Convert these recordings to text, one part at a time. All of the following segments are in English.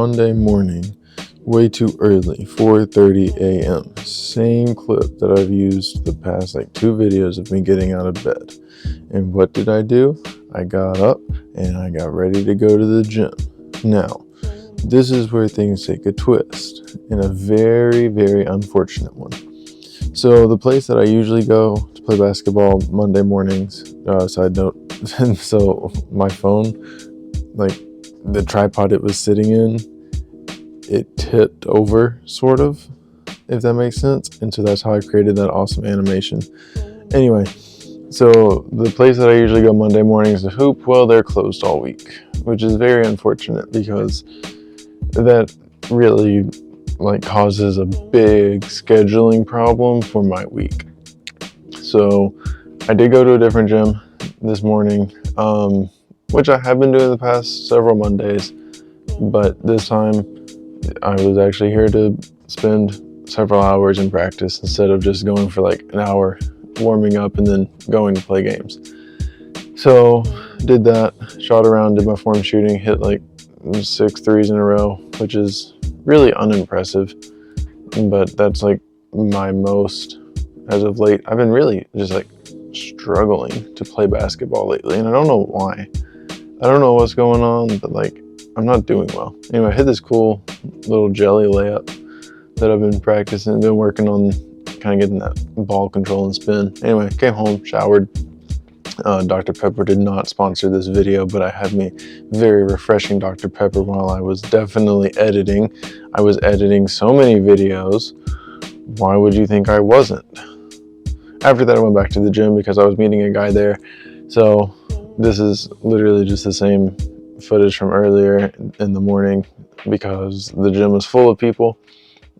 Monday morning, way too early, 4:30 a.m. Same clip that I've used the past 2 videos of me getting out of bed. And what did I do? I got up and I got ready to go to the gym. Now, this is where things take a twist, and a very, very unfortunate one. So the place that I usually go to play basketball Monday mornings, side note, so my phone, the tripod it was sitting in, it tipped over, sort of, if that makes sense. And so that's how I created that awesome animation. Anyway, so the place that I usually go Monday mornings to hoop, well, they're closed all week, which is very unfortunate because that really causes a big scheduling problem for my week. So I did go to a different gym this morning, which I have been doing the past several Mondays, but this time I was actually here to spend several hours in practice instead of just going for an hour warming up and then going to play games. So did that, shot around, did my form shooting, hit 6 threes in a row, which is really unimpressive, but that's my most as of late. I've been really just struggling to play basketball lately, and I don't know why. I don't know what's going on, but I'm not doing well. Anyway, I hit this cool little jelly layup that I've been practicing, been working on kind of getting that ball control and spin. Anyway, came home, showered. Dr. Pepper did not sponsor this video, but I had me very refreshing Dr. Pepper while I was definitely editing. I was editing so many videos. Why would you think I wasn't? After that, I went back to the gym because I was meeting a guy there. So this is literally just the same footage from earlier in the morning because the gym was full of people.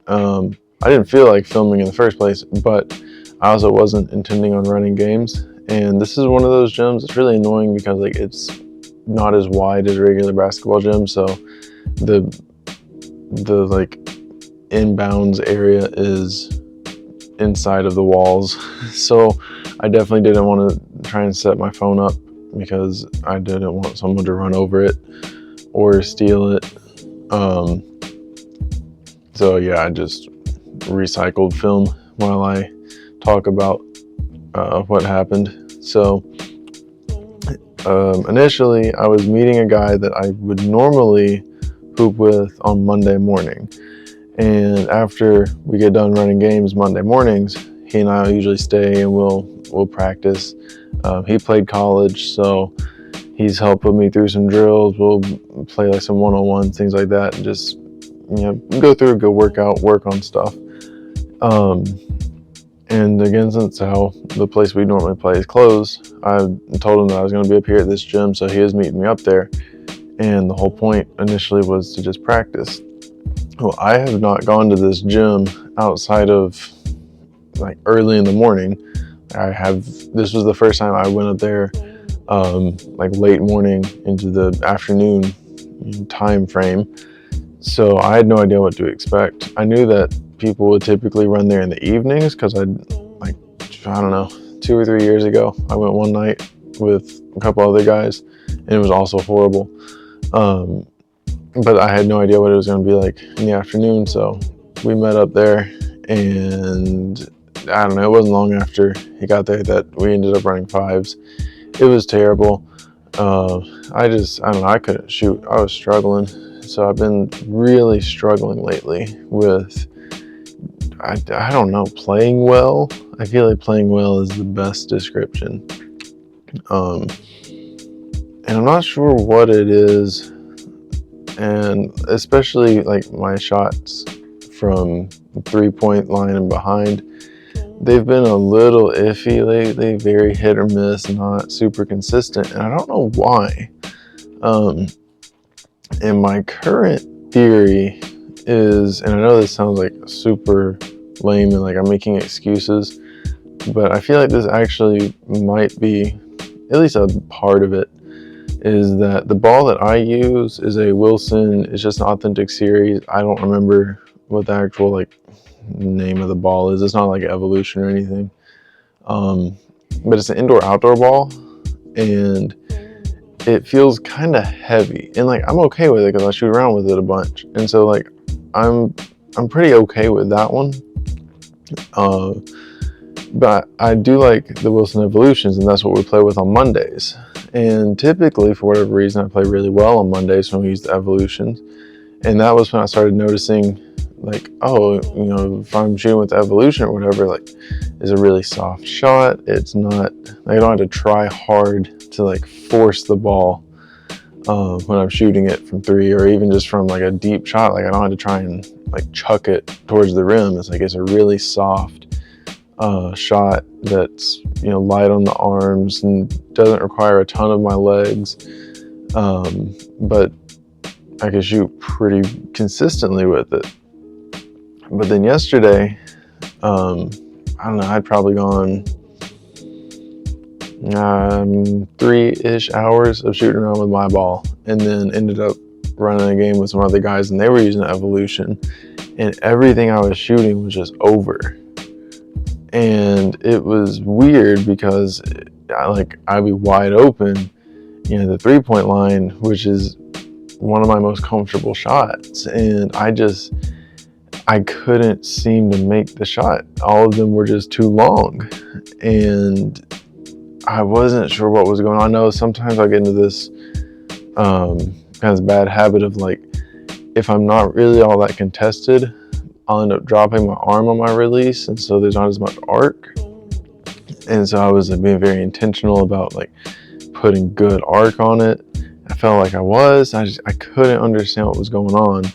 I didn't feel like filming in the first place, but I also wasn't intending on running games. And this is one of those gyms that's really annoying because it's not as wide as a regular basketball gym. So the inbounds area is inside of the walls. So I definitely didn't want to try and set my phone up because I didn't want someone to run over it or steal it. So yeah, I just recycled film while I talk about what happened. So initially I was meeting a guy that I would normally hoop with on Monday morning, and after we get done running games Monday mornings, he and I usually stay and we'll practice. He played college, so he's helped put me through some drills. We'll play some one-on-one things like that, and just go through a good workout, work on stuff. And again, since how the place we normally play is closed, I told him that I was going to be up here at this gym, so he was meeting me up there. And the whole point initially was to just practice. Well, I have not gone to this gym outside of early in the morning. This was the first time I went up there late morning into the afternoon time frame. So I had no idea what to expect. I knew that people would typically run there in the evenings because I don't know, 2 or 3 years ago, I went one night with a couple other guys and it was also horrible. But I had no idea what it was going to be like in the afternoon. So we met up there, and I don't know, it wasn't long after he got there that we ended up running fives. It was terrible. I don't know, I couldn't shoot. I was struggling. So I've been really struggling lately with, I don't know, playing well. I feel like playing well is the best description. And I'm not sure what it is. And especially my shots from 3-point line and behind, they've been a little iffy lately, very hit or miss, not super consistent. And I don't know why. And my current theory is, and I know this sounds super lame and I'm making excuses, but I feel like this actually might be at least a part of it, is that the ball that I use is a Wilson. It's just an authentic series. I don't remember what the actual name of the ball is. It's not Evolution or anything, but it's an indoor outdoor ball, and it feels kind of heavy, and like I'm okay with it because I shoot around with it a bunch, and so like I'm pretty okay with that one. But I do like the Wilson Evolutions, and that's what we play with on Mondays. And typically, for whatever reason, I play really well on Mondays when we use the Evolutions. And that was when I started noticing, like, oh, you know, if I'm shooting with the Evolution or whatever, like, it's a really soft shot. It's not, I don't have to try hard to like force the ball when I'm shooting it from three, or even just from like a deep shot. Like, I don't have to try and like chuck it towards the rim. It's like, it's a really soft shot that's, you know, light on the arms and doesn't require a ton of my legs, but I can shoot pretty consistently with it. But then yesterday, I don't know, I'd probably gone 3-ish hours of shooting around with my ball, and then ended up running a game with some other guys, and they were using Evolution, and everything I was shooting was just over. And it was weird because I'd be wide open, you know, the 3-point line, which is one of my most comfortable shots, and I couldn't seem to make the shot. All of them were just too long, and I wasn't sure what was going on. I know sometimes I get into this kind of bad habit of like, if I'm not really all that contested, I'll end up dropping my arm on my release, and so there's not as much arc. And so I was being very intentional about like putting good arc on it. I felt like I couldn't understand what was going on.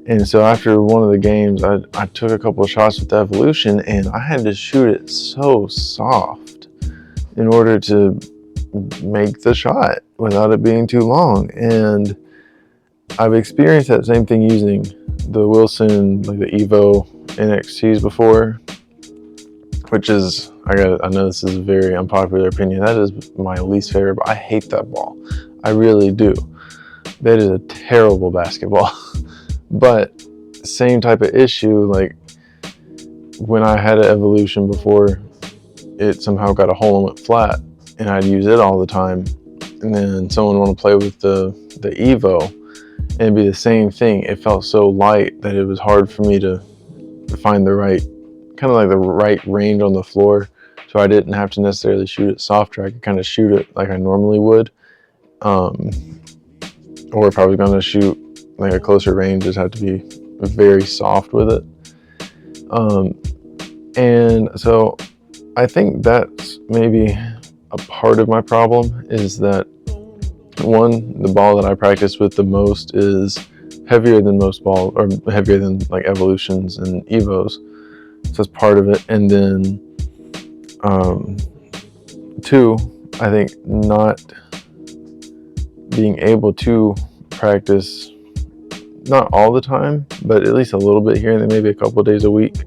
And so after one of the games, I took a couple of shots with the Evolution, and I had to shoot it so soft in order to make the shot without it being too long. And I've experienced that same thing using the Wilson, like the Evo NXTs before, which is, I know this is a very unpopular opinion, that is my least favorite, but I hate that ball. I really do. That is a terrible basketball. But same type of issue, like when I had an Evolution before, it somehow got a hole and went flat, and I'd use it all the time. And then someone would want to play with the Evo, and it'd be the same thing. It felt so light that it was hard for me to find the right, kind of like the right range on the floor. So I didn't have to necessarily shoot it softer. I could kind of shoot it like I normally would. Or if I was going to shoot like a closer range, just had to be very soft with it. And so I think that's maybe a part of my problem, is that one, the ball that I practice with the most is heavier than most balls, or heavier than like Evolutions and Evos. So that's part of it. And then two, I think not being able to practice, not all the time, but at least a little bit here and then, maybe a couple of days a week,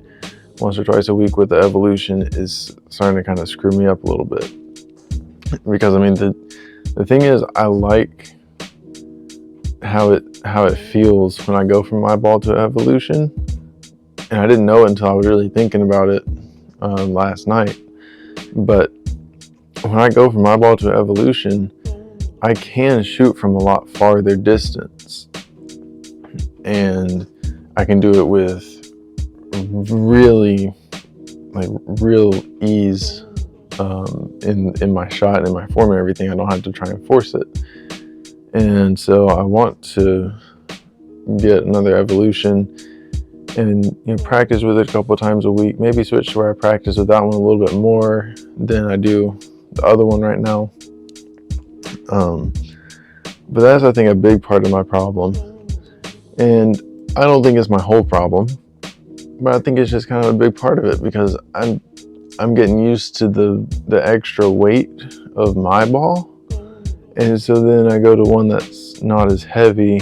once or twice a week with the Evolution, is starting to kind of screw me up a little bit. Because I mean, the thing is, I like how it feels when I go from my ball to Evolution, and I didn't know it until I was really thinking about it last night. But when I go from my ball to Evolution, I can shoot from a lot farther distance, and I can do it with really real ease in my shot and in my form and everything. I don't have to try and force it. And so I want to get another Evolution and practice with it a couple of times a week. Maybe switch to where I practice with that one a little bit more than I do the other one right now. But that's, I think, a big part of my problem. And I don't think it's my whole problem, but I think it's just kind of a big part of it, because I'm getting used to the extra weight of my ball. And so then I go to one that's not as heavy,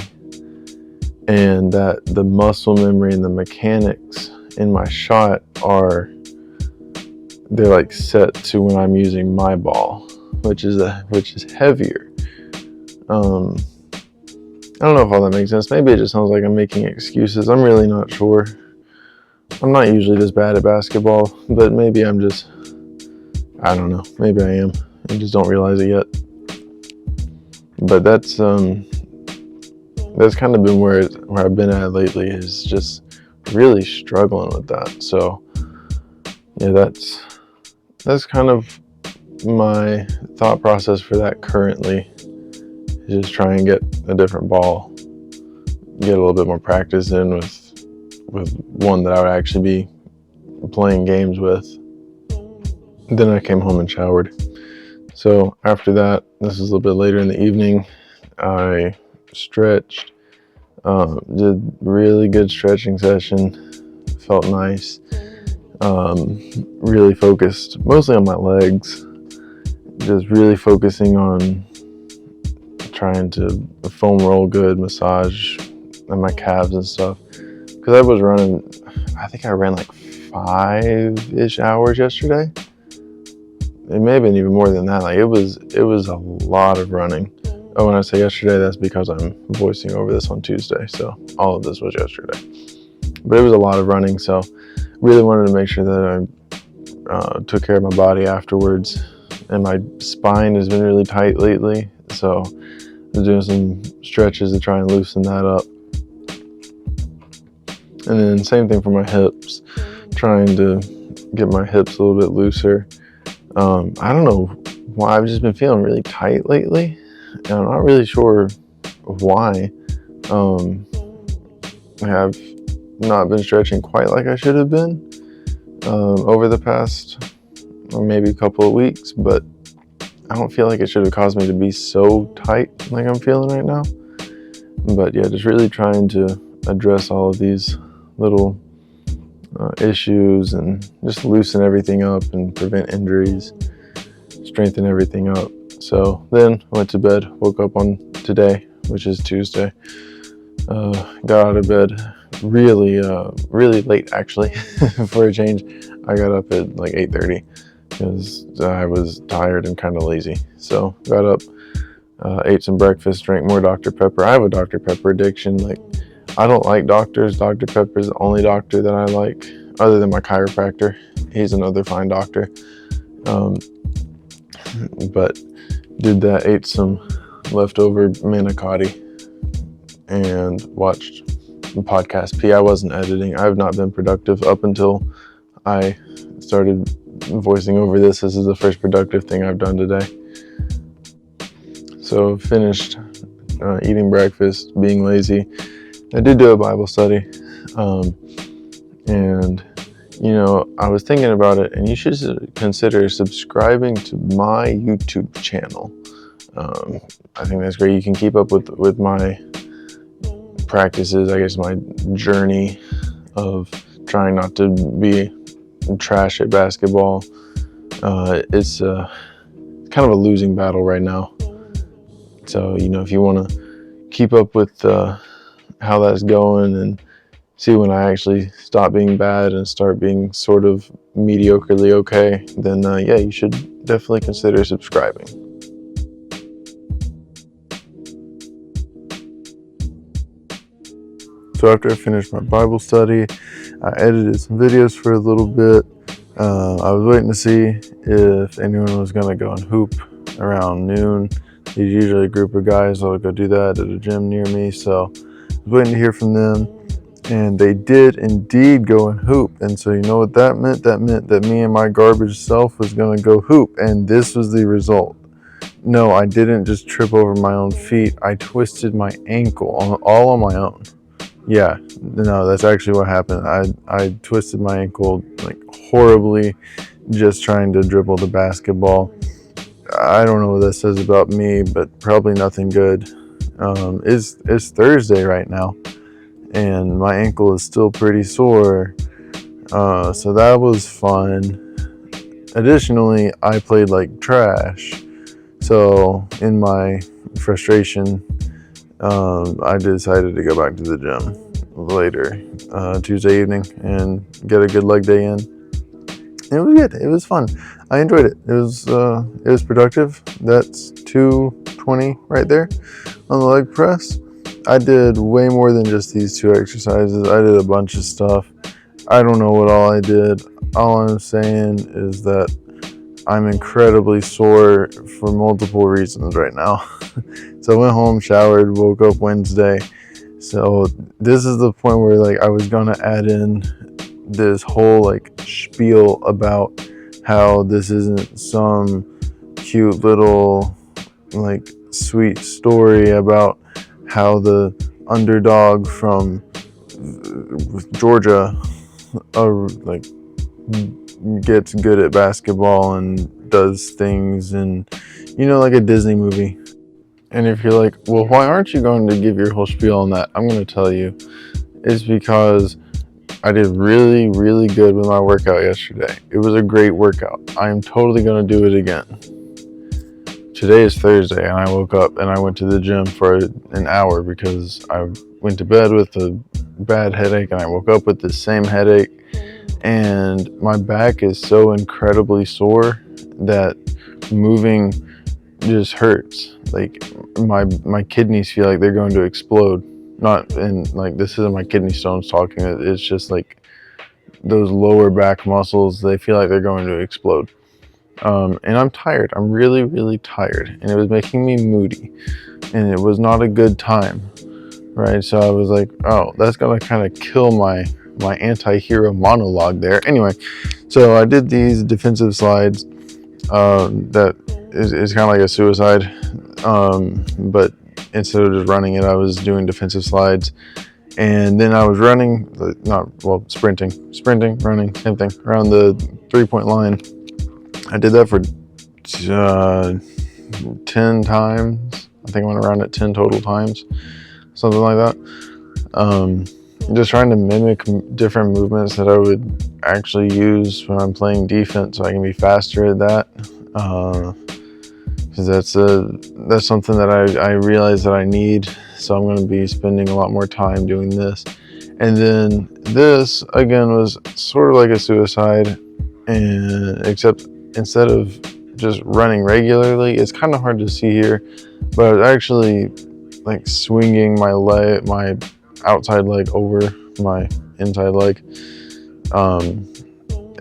and that the muscle memory and the mechanics in my shot they're like set to when I'm using my ball, which is heavier. I don't know if all that makes sense. Maybe it just sounds like I'm making excuses. I'm really not sure. I'm not usually this bad at basketball, but maybe I don't know. Maybe I am. I just don't realize it yet. But that's kind of been where I've been at lately, is just really struggling with that. So yeah, that's kind of my thought process for that currently, is just try and get a different ball, get a little bit more practice in with one that I would actually be playing games with. Then I came home and showered. So after that, this is a little bit later in the evening, I stretched, did really good stretching session, felt nice, really focused mostly on my legs, just really focusing on trying to foam roll good, massage and my calves and stuff, because I was running, I think I ran like 5-ish hours yesterday. It may have been even more than that. Like it was a lot of running. Oh, when I say yesterday, that's because I'm voicing over this on Tuesday, so all of this was yesterday. But it was a lot of running, so really wanted to make sure that I took care of my body afterwards. And my spine has been really tight lately, so I was doing some stretches to try and loosen that up. And then same thing for my hips, trying to get my hips a little bit looser. I don't know why, I've just been feeling really tight lately, and I'm not really sure why. I've not been stretching quite like I should have been over the past maybe a couple of weeks, but I don't feel like it should have caused me to be so tight like I'm feeling right now. But yeah, just really trying to address all of these little issues and just loosen everything up and prevent injuries, strengthen everything up. So then I went to bed, woke up on today, which is Tuesday. Got out of bed really late, actually. For a change. I got up at like 8:30 because I was tired and kind of lazy. So got up, ate some breakfast, drank more Dr. Pepper. I have a Dr. Pepper addiction. Like, I don't like doctors. Dr. Pepper is the only doctor that I like, other than my chiropractor. He's another fine doctor. But did that, ate some leftover manicotti, and watched the podcast P. I wasn't editing. I have not been productive up until I started voicing over this. This is the first productive thing I've done today. So finished eating breakfast, being lazy. I did do a Bible study, and I was thinking about it, and you should consider subscribing to my YouTube channel. I think that's great. You can keep up with my practices, I guess my journey of trying not to be trash at basketball. It's kind of a losing battle right now. So, if you want to keep up with how that's going and see when I actually stop being bad and start being sort of mediocrely okay, then you should definitely consider subscribing. So after I finished my Bible study, I edited some videos for a little bit. I was waiting to see if anyone was going to go and hoop around noon. There's usually a group of guys that'll go do that at a gym near me, so I was waiting to hear from them. And they did indeed go and hoop. And so you know what that meant? That meant that me and my garbage self was going to go hoop. And this was the result. No, I didn't just trip over my own feet. I twisted my ankle all on my own. Yeah, no, that's actually what happened. I twisted my ankle like horribly just trying to dribble the basketball. I don't know what that says about me, but probably nothing good. It's Thursday right now, and my ankle is still pretty sore. So that was fun. Additionally, I played like trash. So in my frustration, I decided to go back to the gym later Tuesday evening and get a good leg day in. It was good. It was fun. I enjoyed it. It was productive. That's 220 right there on the leg press. I did way more than just these two exercises. I did a bunch of stuff. I don't know what all I did. All I'm saying is that I'm incredibly sore for multiple reasons right now. So I went home, showered, woke up Wednesday. So this is the point where like I was gonna add in this whole like spiel about how this isn't some cute little like sweet story about how the underdog from Georgia like gets good at basketball and does things and like a Disney movie. And if you're like, well, why aren't you going to give your whole spiel on that? I'm going to tell you. It's because I did really, really good with my workout yesterday. It was a great workout. I'm totally going to do it again. Today is Thursday, and I woke up and I went to the gym for an hour because I went to bed with a bad headache and I woke up with the same headache. And my back is so incredibly sore that moving just hurts. Like my kidneys feel like they're going to explode. Not in like, this isn't my kidney stones talking. It's just like those lower back muscles, they feel like they're going to explode. And I'm tired. I'm really, really tired, and it was making me moody, and it was not a good time, right? So I was like, oh, that's gonna kind of kill my anti-hero monologue there. Anyway, so I did these defensive slides. That is kind of like a suicide, but instead of just running it, I was doing defensive slides. And then I was running, sprinting, running, same thing, around the 3-point line. I did that for 10 times. I think I went around it 10 total times, something like that. Just trying to mimic different movements that I would actually use when I'm playing defense, so I can be faster at that. Because that's something that I realize that I need. So I'm going to be spending a lot more time doing this. And then this again was sort of like a suicide, and except instead of just running regularly, it's kind of hard to see here, but I was actually like swinging my outside leg over my inside leg.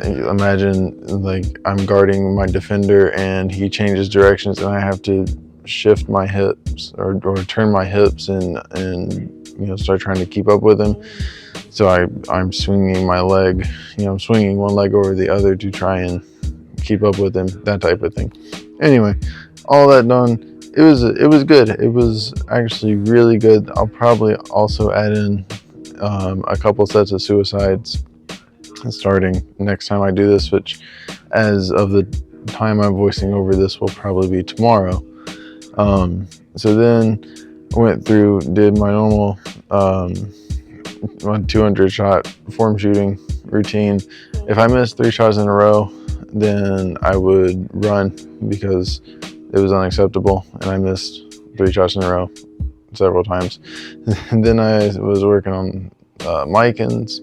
Imagine like I'm guarding my defender and he changes directions and I have to shift my hips or turn my hips and start trying to keep up with him. So I'm swinging my leg, I'm swinging one leg over the other to try and keep up with him, that type of thing. Anyway, all that done, it was good. It was actually really good. I'll probably also add in a couple sets of suicides starting next time I do this, which as of the time I'm voicing over this will probably be tomorrow. So then I went through, did my normal 200 shot form shooting routine. If I missed 3 shots in a row, then I would run because it was unacceptable, and I missed 3 shots in a row several times. And then I was working on Micans.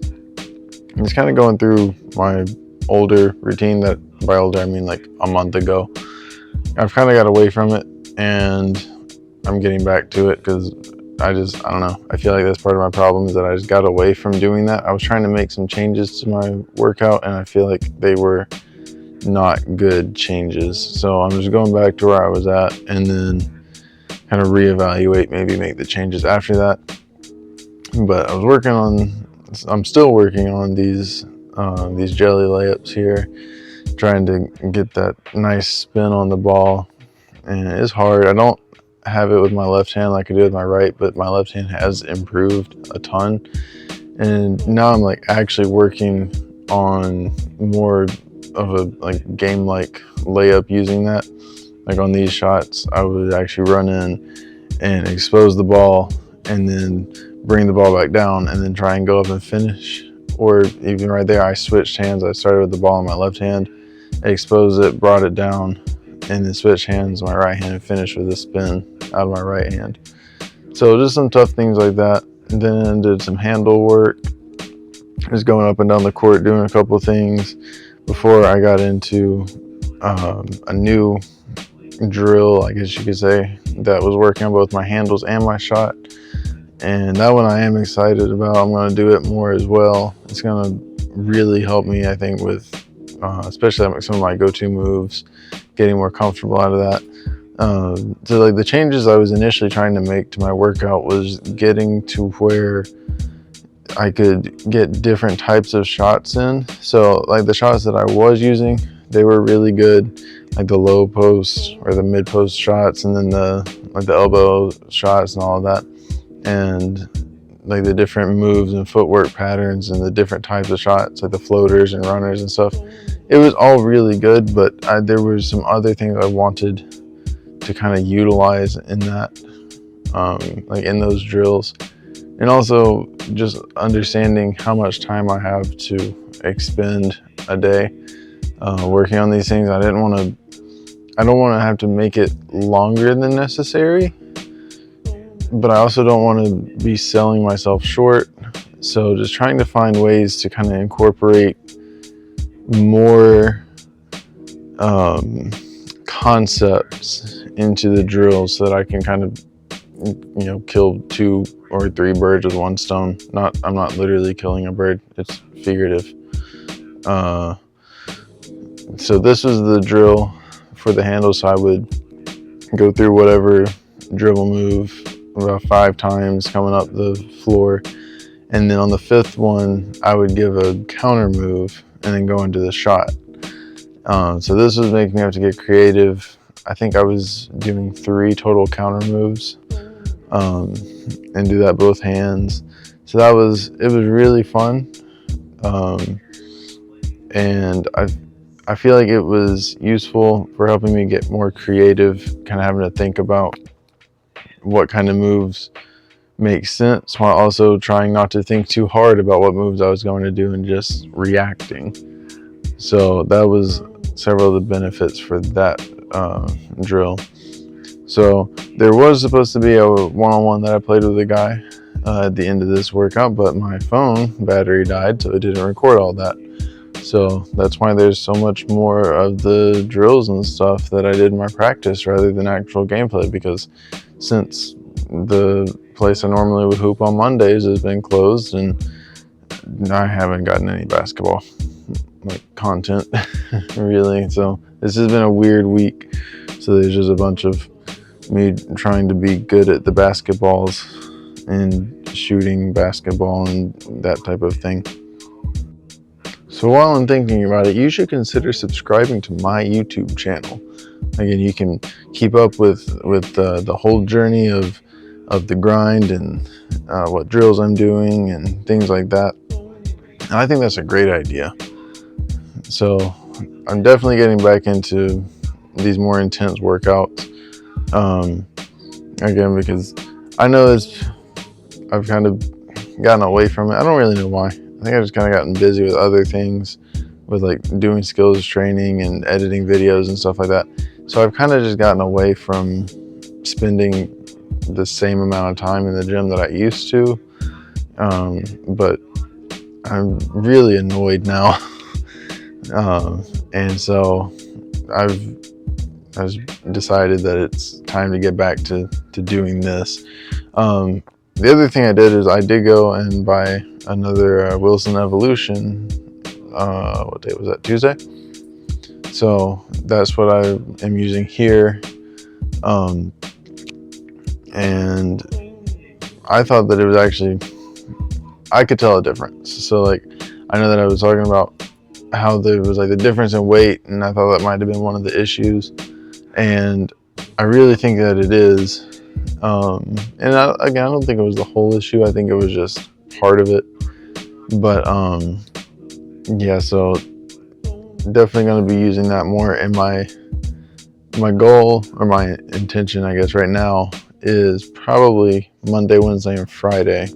Just kind of going through my older routine, that by older I mean like a month ago. I've kind of got away from it and I'm getting back to it because I don't know. I feel like that's part of my problem, is that I just got away from doing that. I was trying to make some changes to my workout and I feel like they were not good changes. So I'm just going back to where I was at and then kind of reevaluate, maybe make the changes after that. But I'm still working on these jelly layups here, trying to get that nice spin on the ball. And it's hard. I don't have it with my left hand like I do with my right, but my left hand has improved a ton. And now I'm like actually working on more of a like game-like layup using that. Like on these shots, I would actually run in and expose the ball and then bring the ball back down and then try and go up and finish. Or even right there, I switched hands. I started with the ball in my left hand, exposed it, brought it down, and then switched hands, my right hand, and finished with a spin out of my right hand. So just some tough things like that. And then did some handle work. Just going up and down the court, doing a couple of things before I got into a new drill, I guess you could say, that was working on both my handles and my shot. And that one I am excited about. I'm going to do it more as well. It's going to really help me, I think, with especially like some of my go-to moves, getting more comfortable out of that. So like the changes I was initially trying to make to my workout was getting to where I could get different types of shots in. So like the shots that I was using, they were really good, like the low post or the mid post shots, and then the elbow shots and all of that, and like the different moves and footwork patterns and the different types of shots, like the floaters and runners and stuff. It was all really good, but there were some other things I wanted to kind of utilize in that, like in those drills. And also just understanding how much time I have to expend a day working on these things. I don't want to have to make it longer than necessary, but I also don't want to be selling myself short. So just trying to find ways to kind of incorporate more concepts into the drills so that I can kind of, kill 2 or 3 birds with one stone. I'm not literally killing a bird, it's figurative. So this was the drill for the handle. So I would go through whatever dribble move about 5 times coming up the floor, and then on the 5th one I would give a counter move and then go into the shot. So this was making me have to get creative. I think I was doing 3 total counter moves, and do that both hands. So it was really fun, and I feel like it was useful for helping me get more creative, kind of having to think about what kind of moves make sense while also trying not to think too hard about what moves I was going to do and just reacting. So that was several of the benefits for that drill. So there was supposed to be a one-on-one that I played with a guy at the end of this workout, but my phone battery died, so it didn't record all that. So that's why there's so much more of the drills and stuff that I did in my practice rather than actual gameplay, because since the place I normally would hoop on Mondays has been closed, and I haven't gotten any basketball content really. So this has been a weird week. So there's just a bunch of me trying to be good at the basketballs and shooting basketball and that type of thing. So while I'm thinking about it, you should consider subscribing to my YouTube channel. Again, you can keep up with the whole journey of the grind and what drills I'm doing and things like that. And I think that's a great idea. So I'm definitely getting back into these more intense workouts. Again, because I know I've kind of gotten away from it. I don't really know why. I think I've just kind of gotten busy with other things, with like doing skills training and editing videos and stuff like that. So I've kind of just gotten away from spending the same amount of time in the gym that I used to. But I'm really annoyed now. And so I've decided that it's time to get back to doing this. The other thing I did is I did go and buy another Wilson Evolution. What day was that? Tuesday? So that's what I am using here. And I thought that it was actually, I could tell a difference. So like, I know that I was talking about how there was like the difference in weight, and I thought that might have been one of the issues. And I really think that it is. And I don't think it was the whole issue. I think it was just part of it. But yeah, so definitely going to be using that more. And my goal, or my intention, I guess, right now is probably Monday, Wednesday, and Friday.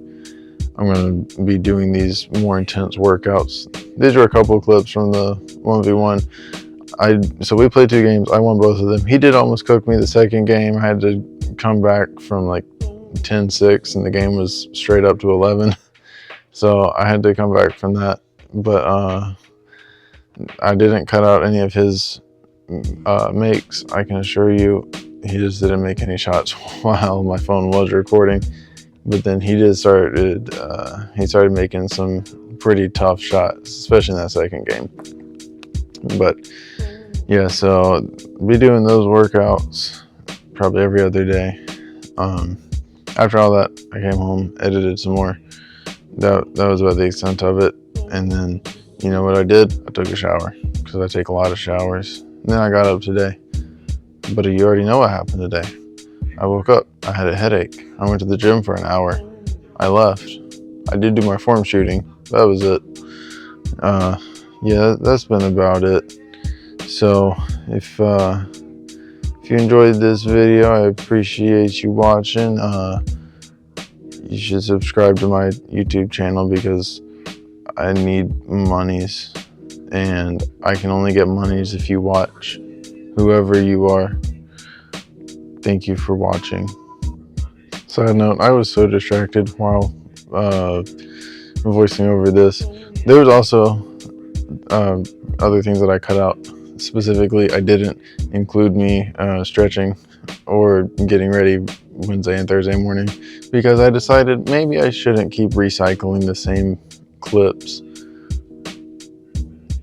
I'm going to be doing these more intense workouts. These were a couple of clips from the 1v1. So we played 2 games. I won both of them. He did almost cook me the second game. I had to come back from like 10-6, and the game was straight up to 11. So I had to come back from that. But I didn't cut out any of his makes. I can assure you, he just didn't make any shots while my phone was recording. But then he started making some pretty tough shots, especially in that second game. But yeah, so be doing those workouts probably every other day. After all that, I came home, edited some more. That was about the extent of it. And then, you know what I did? I took a shower, because I take a lot of showers. And then I got up today. But you already know what happened today. I woke up, I had a headache. I went to the gym for an hour. I left. I did do my form shooting. That was it. Yeah, that's been about it. So if you enjoyed this video, I appreciate you watching. You should subscribe to my YouTube channel, because I need monies, and I can only get monies if you watch, whoever you are. Thank you for watching. Side note, I was so distracted while voicing over this. There was also other things that I cut out. Specifically, I didn't include me stretching or getting ready Wednesday and Thursday morning, because I decided maybe I shouldn't keep recycling the same clips.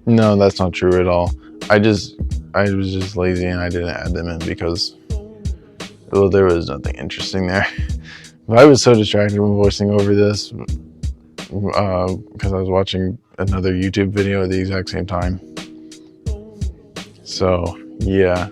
No, that's not true at all. I was just lazy and I didn't add them in because, well, there was nothing interesting there. But I was so distracted when voicing over this because I was watching another YouTube video at the exact same time. So yeah.